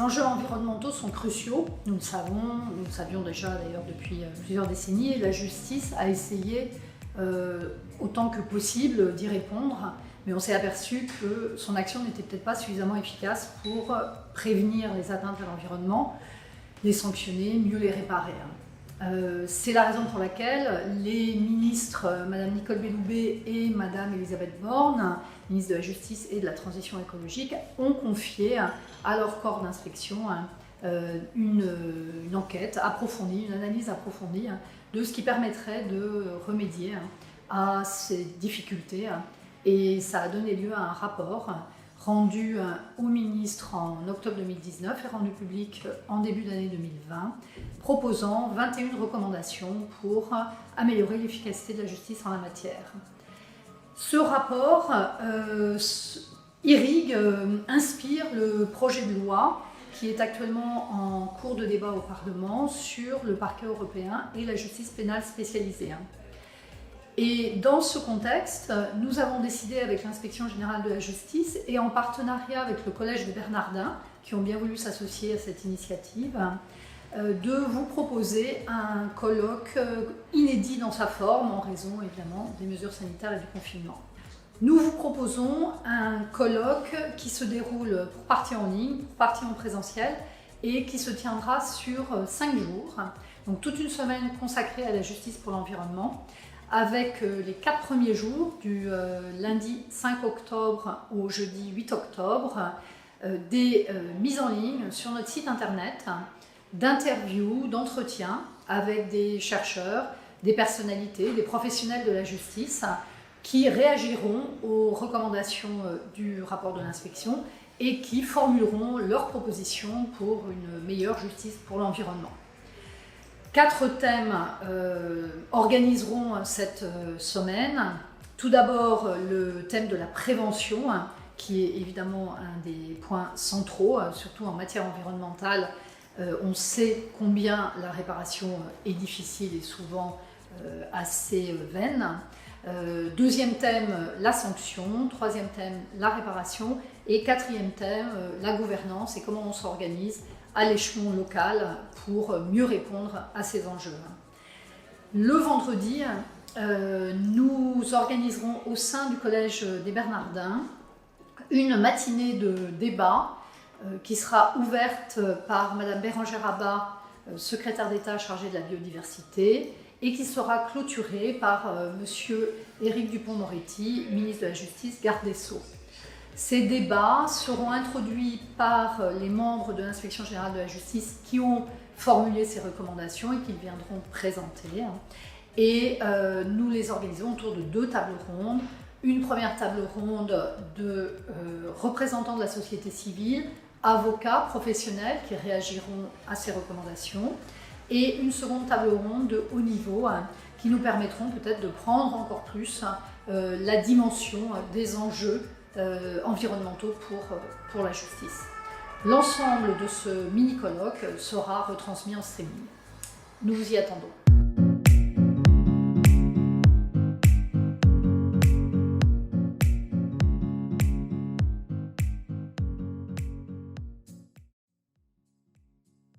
enjeux environnementaux sont cruciaux, nous le savions déjà d'ailleurs depuis plusieurs décennies, et la justice a essayé autant que possible d'y répondre, mais on s'est aperçu que son action n'était peut-être pas suffisamment efficace pour prévenir les atteintes à l'environnement, les sanctionner, mieux les réparer. C'est la raison pour laquelle les ministres, Madame Nicole Belloubet et Madame Elisabeth Borne, ministre de la Justice et de la Transition écologique, ont confié à leur corps d'inspection une enquête approfondie, une analyse approfondie de ce qui permettrait de remédier à ces difficultés. Et ça a donné lieu à un rapport rendu au ministre en octobre 2019 et rendu public en début d'année 2020, proposant 21 recommandations pour améliorer l'efficacité de la justice en la matière. Ce rapport inspire le projet de loi qui est actuellement en cours de débat au Parlement sur le parquet européen et la justice pénale spécialisée. Et dans ce contexte, nous avons décidé avec l'Inspection générale de la justice et en partenariat avec le Collège des Bernardins, qui ont bien voulu s'associer à cette initiative, de vous proposer un colloque inédit dans sa forme, en raison évidemment des mesures sanitaires et du confinement. Nous vous proposons un colloque qui se déroule pour partie en ligne, pour partie en présentiel, et qui se tiendra sur 5 jours, donc toute une semaine consacrée à la justice pour l'environnement, avec les 4 premiers jours, du lundi 5 octobre au jeudi 8 octobre, des mises en ligne sur notre site internet, d'interviews, d'entretiens avec des chercheurs, des personnalités, des professionnels de la justice qui réagiront aux recommandations du rapport de l'inspection et qui formuleront leurs propositions pour une meilleure justice pour l'environnement. 4 thèmes organiseront cette semaine. Tout d'abord, le thème de la prévention, qui est évidemment un des points centraux, surtout en matière environnementale. On sait combien la réparation est difficile et souvent assez vaine. Deuxième thème, la sanction. Troisième thème, la réparation. Et 4e thème, la gouvernance et comment on s'organise à l'échelon local pour mieux répondre à ces enjeux. Le vendredi, nous organiserons au sein du Collège des Bernardins une matinée de débat qui sera ouverte par Madame Bérangère Abba, secrétaire d'État chargée de la biodiversité, et qui sera clôturée par Monsieur Éric Dupond-Moretti, ministre de la Justice, garde des Sceaux. Ces débats seront introduits par les membres de l'Inspection générale de la justice qui ont formulé ces recommandations et qui viendront présenter. Et nous les organisons autour de 2 tables rondes. Une première table ronde de représentants de la société civile, avocats, professionnels qui réagiront à ces recommandations. Et une seconde table ronde de haut niveau qui nous permettront peut-être de prendre encore plus la dimension des enjeux environnementaux pour la justice. L'ensemble de ce mini-colloque sera retransmis en streaming. Nous vous y attendons.